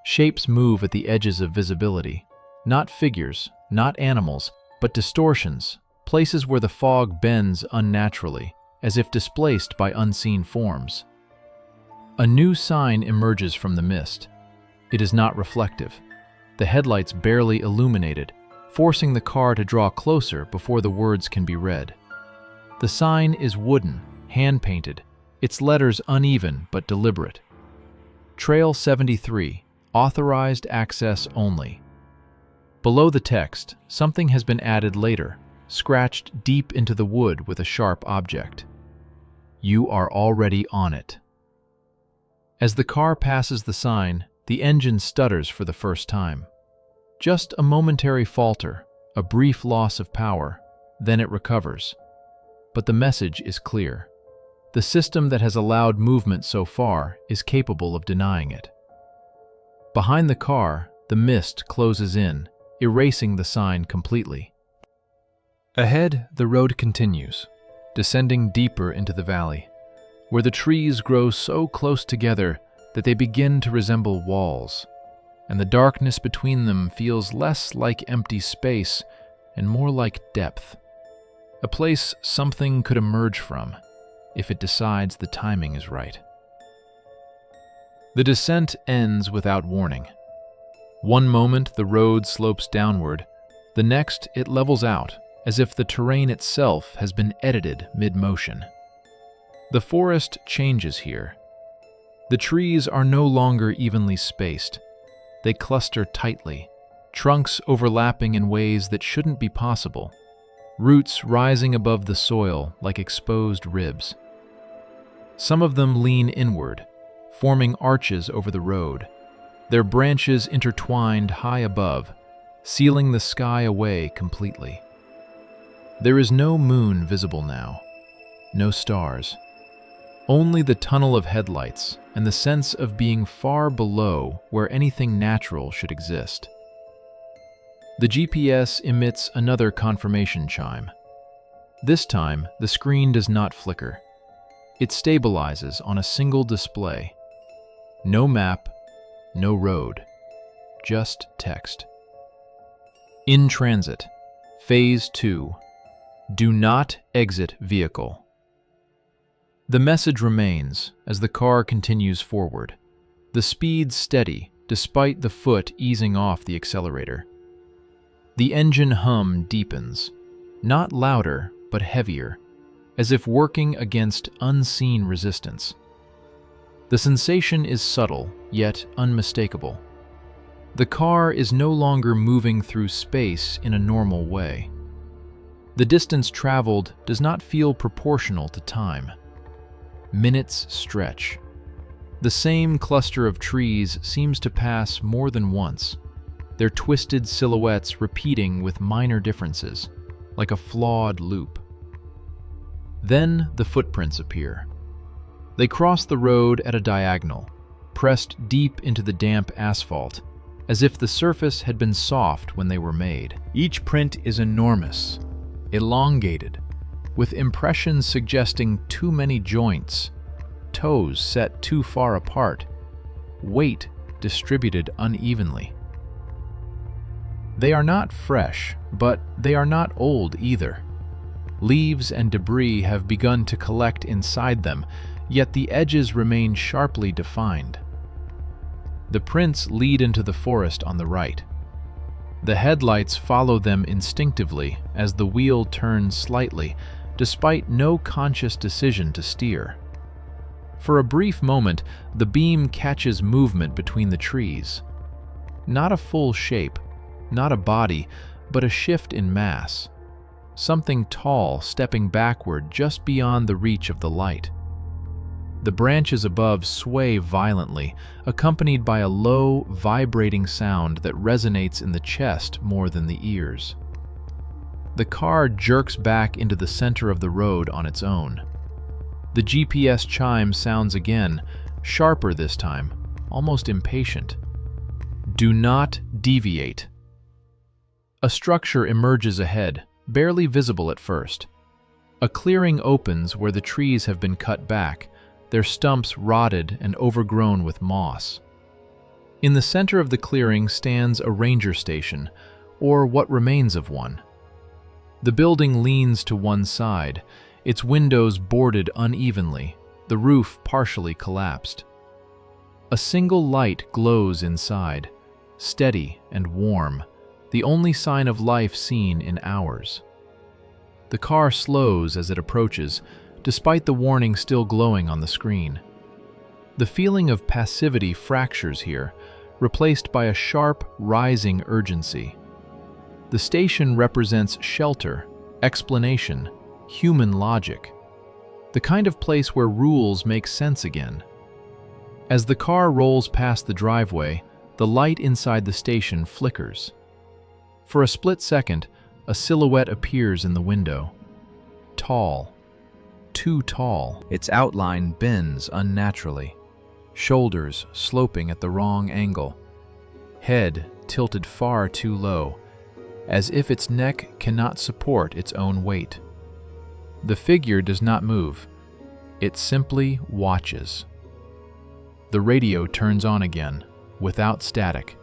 Shapes move at the edges of visibility, not figures, not animals, but distortions, places where the fog bends unnaturally, as if displaced by unseen forms. A new sign emerges from the mist. It is not reflective. The headlights barely illuminated, forcing the car to draw closer before the words can be read. The sign is wooden, hand-painted, its letters uneven but deliberate. Trail 73, authorized access only. Below the text, something has been added later, scratched deep into the wood with a sharp object. You are already on it. As the car passes the sign, the engine stutters for the first time. Just a momentary falter, a brief loss of power, then it recovers. But the message is clear. The system that has allowed movement so far is capable of denying it. Behind the car, the mist closes in, erasing the sign completely. Ahead, the road continues, descending deeper into the valley, where the trees grow so close together that they begin to resemble walls, and the darkness between them feels less like empty space and more like depth. A place something could emerge from, if it decides the timing is right. The descent ends without warning. One moment the road slopes downward, the next it levels out, as if the terrain itself has been edited mid-motion. The forest changes here. The trees are no longer evenly spaced. They cluster tightly, trunks overlapping in ways that shouldn't be possible, roots rising above the soil like exposed ribs. Some of them lean inward, forming arches over the road, their branches intertwined high above, sealing the sky away completely. There is no moon visible now, no stars, only the tunnel of headlights and the sense of being far below where anything natural should exist. The GPS emits another confirmation chime. This time, the screen does not flicker. It stabilizes on a single display. No map, no road, just text. In transit, Phase 2. Do not exit vehicle. The message remains as the car continues forward, the speed steady despite the foot easing off the accelerator. The engine hum deepens, not louder but heavier, as if working against unseen resistance. The sensation is subtle, yet unmistakable. The car is no longer moving through space in a normal way. The distance traveled does not feel proportional to time. Minutes stretch. The same cluster of trees seems to pass more than once, their twisted silhouettes repeating with minor differences, like a flawed loop. Then the footprints appear. They cross the road at a diagonal, pressed deep into the damp asphalt, as if the surface had been soft when they were made. Each print is enormous, elongated, with impressions suggesting too many joints, toes set too far apart, weight distributed unevenly. They are not fresh, but they are not old either. Leaves and debris have begun to collect inside them, yet the edges remain sharply defined. The prints lead into the forest on the right. The headlights follow them instinctively as the wheel turns slightly, despite no conscious decision to steer. For a brief moment, the beam catches movement between the trees. Not a full shape, not a body, but a shift in mass. Something tall stepping backward just beyond the reach of the light. The branches above sway violently, accompanied by a low, vibrating sound that resonates in the chest more than the ears. The car jerks back into the center of the road on its own. The GPS chime sounds again, sharper this time, almost impatient. Do not deviate. A structure emerges ahead, barely visible at first. A clearing opens where the trees have been cut back, their stumps rotted and overgrown with moss. In the center of the clearing stands a ranger station, or what remains of one. The building leans to one side, its windows boarded unevenly, the roof partially collapsed. A single light glows inside, steady and warm, the only sign of life seen in hours. The car slows as it approaches, despite the warning still glowing on the screen. The feeling of passivity fractures here, replaced by a sharp, rising urgency. The station represents shelter, explanation, human logic, the kind of place where rules make sense again. As the car rolls past the driveway, the light inside the station flickers. For a split second, a silhouette appears in the window. Tall, too tall. Its outline bends unnaturally, shoulders sloping at the wrong angle, head tilted far too low, as if its neck cannot support its own weight. The figure does not move. It simply watches. The radio turns on again, without static,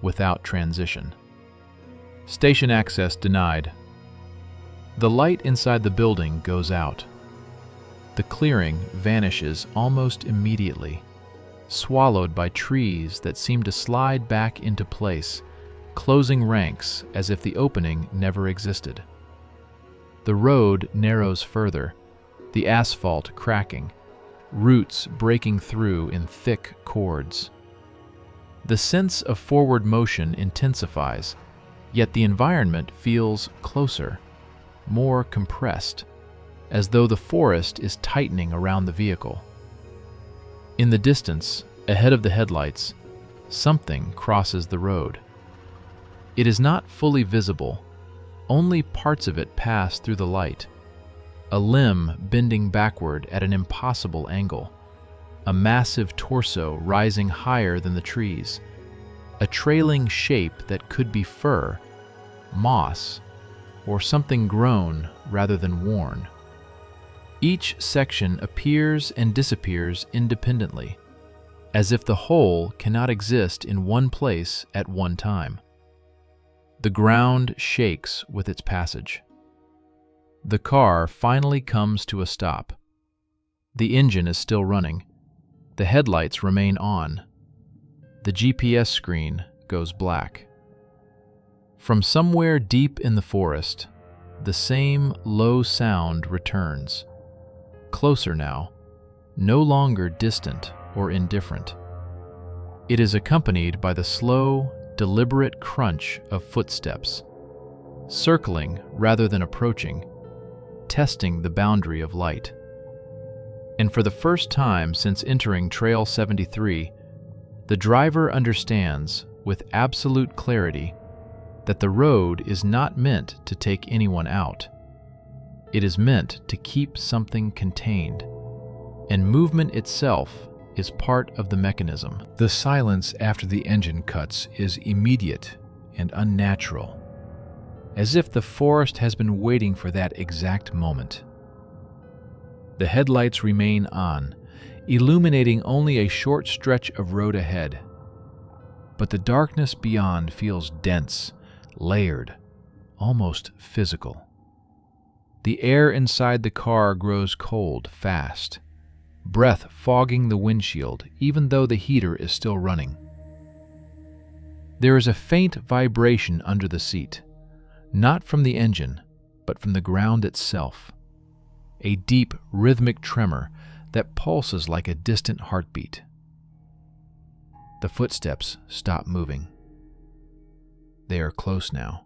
without transition. Station access denied. The light inside the building goes out. The clearing vanishes almost immediately, swallowed by trees that seem to slide back into place, closing ranks as if the opening never existed. The road narrows further, the asphalt cracking, roots breaking through in thick cords. The sense of forward motion intensifies, yet the environment feels closer, more compressed, as though the forest is tightening around the vehicle. In the distance, ahead of the headlights, something crosses the road. It is not fully visible, only parts of it pass through the light. A limb bending backward at an impossible angle, a massive torso rising higher than the trees, a trailing shape that could be fur, moss, or something grown rather than worn. Each section appears and disappears independently, as if the whole cannot exist in one place at one time. The ground shakes with its passage. The car finally comes to a stop. The engine is still running. The headlights remain on. The GPS screen goes black. From somewhere deep in the forest, the same low sound returns. Closer now, no longer distant or indifferent. It is accompanied by the slow, deliberate crunch of footsteps, circling rather than approaching, testing the boundary of light. And for the first time since entering Trail 73, the driver understands with absolute clarity that the road is not meant to take anyone out. It is meant to keep something contained, and movement itself is part of the mechanism. The silence after the engine cuts is immediate and unnatural, as if the forest has been waiting for that exact moment. The headlights remain on, illuminating only a short stretch of road ahead. But the darkness beyond feels dense, layered, almost physical. The air inside the car grows cold fast, breath fogging the windshield even though the heater is still running. There is a faint vibration under the seat, not from the engine, but from the ground itself. A deep, rhythmic tremor that pulses like a distant heartbeat. The footsteps stop moving. They are close now.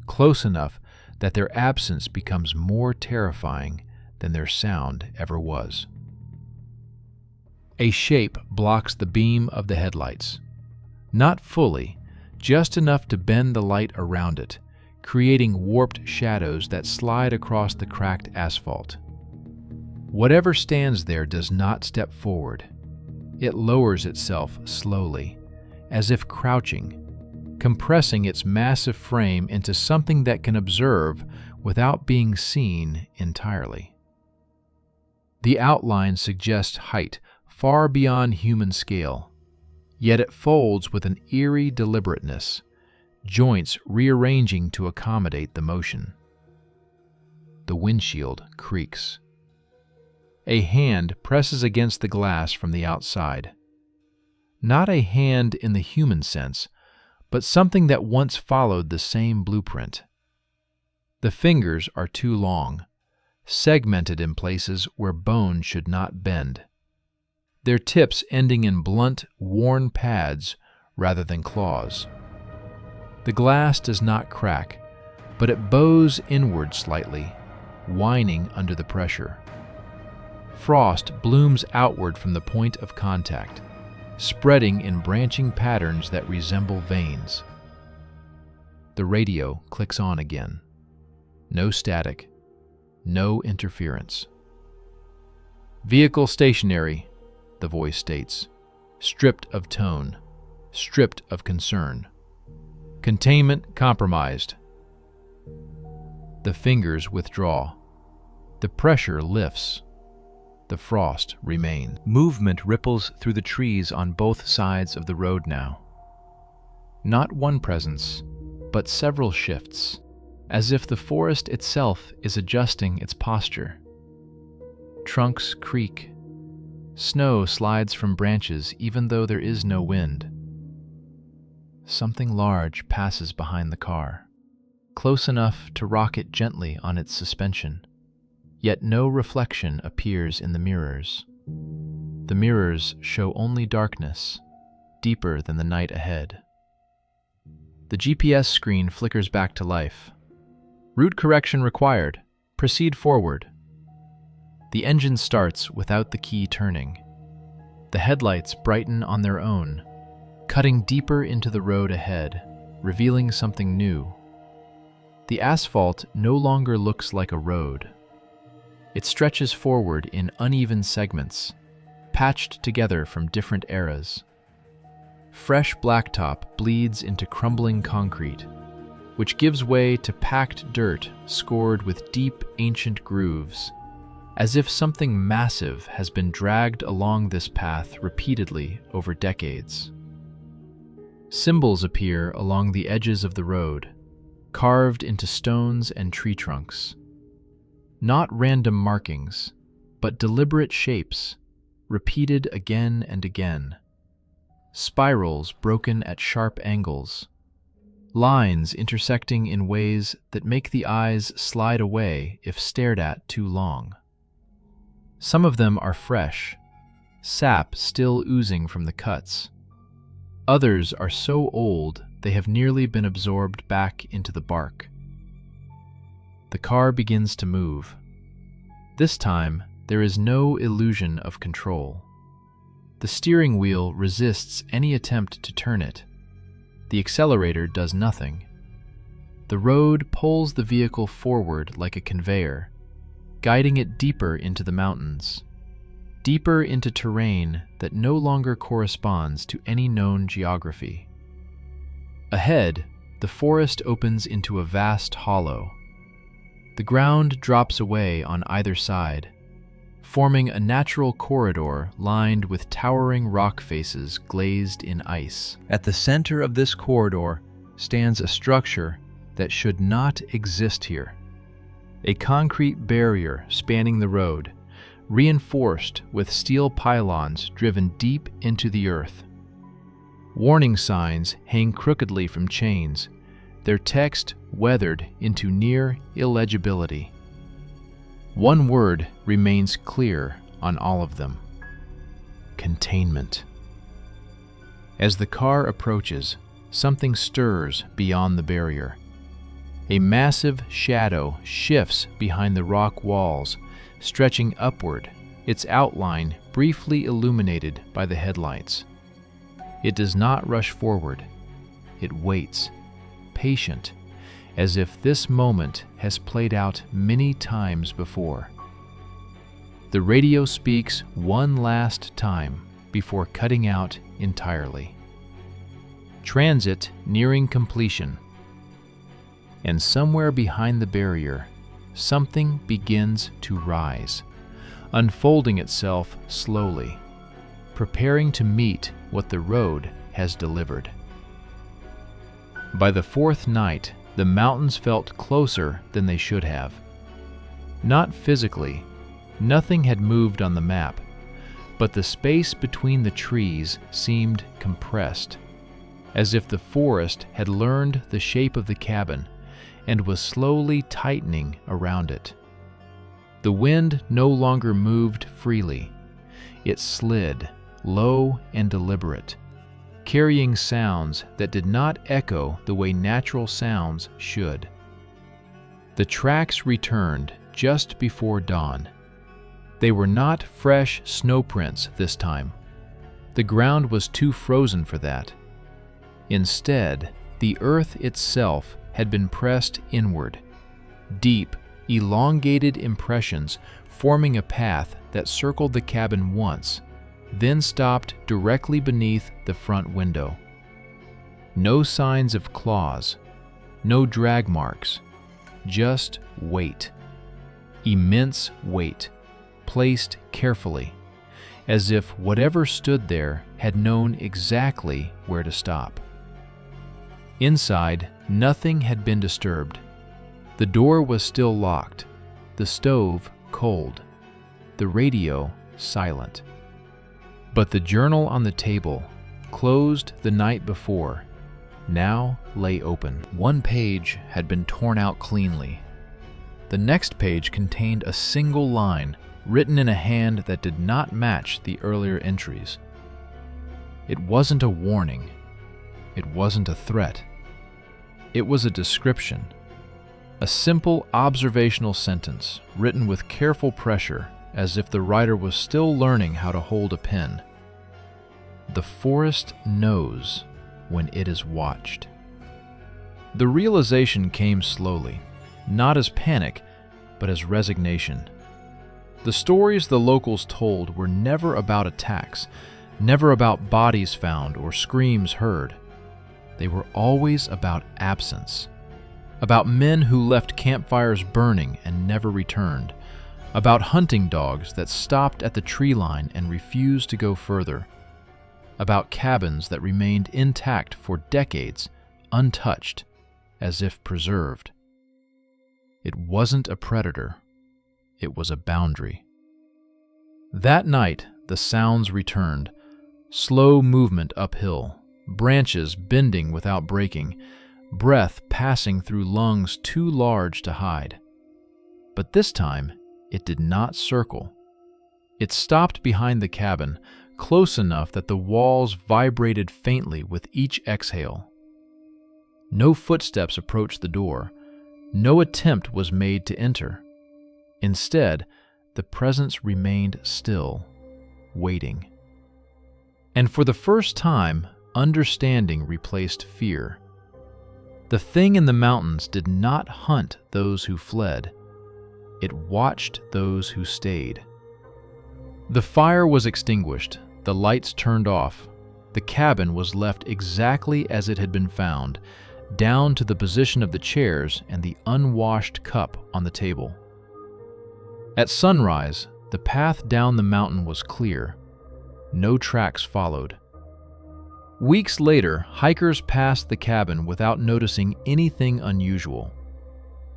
Close enough that their absence becomes more terrifying than their sound ever was. A shape blocks the beam of the headlights. Not fully, just enough to bend the light around it, creating warped shadows that slide across the cracked asphalt. Whatever stands there does not step forward. It lowers itself slowly, as if crouching, compressing its massive frame into something that can observe without being seen entirely. The outline suggests height far beyond human scale, yet it folds with an eerie deliberateness, joints rearranging to accommodate the motion. The windshield creaks. A hand presses against the glass from the outside. Not a hand in the human sense, but something that once followed the same blueprint. The fingers are too long, segmented in places where bone should not bend, their tips ending in blunt, worn pads rather than claws. The glass does not crack, but it bows inward slightly, whining under the pressure. Frost blooms outward from the point of contact, spreading in branching patterns that resemble veins. The radio clicks on again. No static, no interference. "Vehicle stationary," the voice states, stripped of tone, stripped of concern. "Containment compromised." The fingers withdraw. The pressure lifts. The frost remains. Movement ripples through the trees on both sides of the road now. Not one presence, but several shifts, as if the forest itself is adjusting its posture. Trunks creak. Snow slides from branches even though there is no wind. Something large passes behind the car, close enough to rock it gently on its suspension, yet no reflection appears in the mirrors. The mirrors show only darkness, deeper than the night ahead. The GPS screen flickers back to life. "Route correction required. Proceed forward." The engine starts without the key turning. The headlights brighten on their own, cutting deeper into the road ahead, revealing something new. The asphalt no longer looks like a road. It stretches forward in uneven segments, patched together from different eras. Fresh blacktop bleeds into crumbling concrete, which gives way to packed dirt scored with deep, ancient grooves, as if something massive has been dragged along this path repeatedly over decades. Symbols appear along the edges of the road, carved into stones and tree trunks. Not random markings, but deliberate shapes, repeated again and again. Spirals broken at sharp angles. Lines intersecting in ways that make the eyes slide away if stared at too long. Some of them are fresh, sap still oozing from the cuts. Others are so old they have nearly been absorbed back into the bark. The car begins to move. This time, there is no illusion of control. The steering wheel resists any attempt to turn it. The accelerator does nothing. The road pulls the vehicle forward like a conveyor, guiding it deeper into the mountains, deeper into terrain that no longer corresponds to any known geography. Ahead, the forest opens into a vast hollow. The ground drops away on either side, forming a natural corridor lined with towering rock faces glazed in ice. At the center of this corridor stands a structure that should not exist here. A concrete barrier spanning the road, reinforced with steel pylons driven deep into the earth. Warning signs hang crookedly from chains, their text weathered into near illegibility. One word remains clear on all of them: containment. As the car approaches, something stirs beyond the barrier. A massive shadow shifts behind the rock walls, stretching upward, its outline briefly illuminated by the headlights. It does not rush forward. It waits, patient, as if this moment has played out many times before. The radio speaks one last time before cutting out entirely. Transit nearing completion. And somewhere behind the barrier, something begins to rise, unfolding itself slowly, preparing to meet what the road has delivered. By the fourth night, the mountains felt closer than they should have. Not physically, nothing had moved on the map, but the space between the trees seemed compressed, as if the forest had learned the shape of the cabin and was slowly tightening around it. The wind no longer moved freely. It slid, low and deliberate, carrying sounds that did not echo the way natural sounds should. The tracks returned just before dawn. They were not fresh snow prints this time. The ground was too frozen for that. Instead, the earth itself had been pressed inward, deep, elongated impressions forming a path that circled the cabin once, then stopped directly beneath the front window. No signs of claws, no drag marks, just weight. Immense weight, placed carefully, as if whatever stood there had known exactly where to stop. Inside, nothing had been disturbed. The door was still locked, the stove cold, the radio silent. But the journal on the table, closed the night before, now lay open. One page had been torn out cleanly. The next page contained a single line written in a hand that did not match the earlier entries. It wasn't a warning. It wasn't a threat. It was a description. A simple observational sentence written with careful pressure, as if the writer was still learning how to hold a pen. The forest knows when it is watched. The realization came slowly, not as panic, but as resignation. The stories the locals told were never about attacks, never about bodies found or screams heard. They were always about absence, about men who left campfires burning and never returned, about hunting dogs that stopped at the tree line and refused to go further, about cabins that remained intact for decades, untouched, as if preserved. It wasn't a predator. It was a boundary. That night, the sounds returned. Slow movement uphill, branches bending without breaking, breath passing through lungs too large to hide. But this time, it did not circle. It stopped behind the cabin, close enough that the walls vibrated faintly with each exhale. No footsteps approached the door. No attempt was made to enter. Instead, the presence remained still, waiting. And for the first time, understanding replaced fear. The thing in the mountains did not hunt those who fled. It watched those who stayed. The fire was extinguished, the lights turned off. The cabin was left exactly as it had been found, down to the position of the chairs and the unwashed cup on the table. At sunrise, the path down the mountain was clear. No tracks followed. Weeks later, hikers passed the cabin without noticing anything unusual.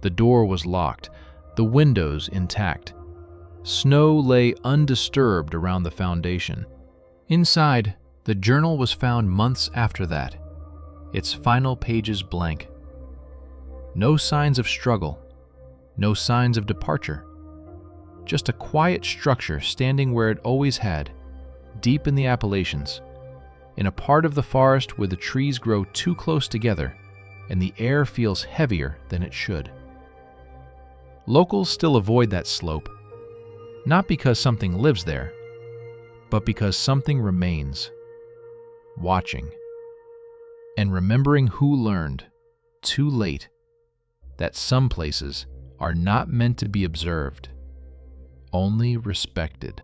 The door was locked, the windows intact. Snow lay undisturbed around the foundation. Inside, the journal was found months after that, its final pages blank. No signs of struggle, no signs of departure. Just a quiet structure standing where it always had, deep in the Appalachians, in a part of the forest where the trees grow too close together and the air feels heavier than it should. Locals still avoid that slope, not because something lives there, but because something remains, watching, and remembering who learned, too late, that some places are not meant to be observed, only respected.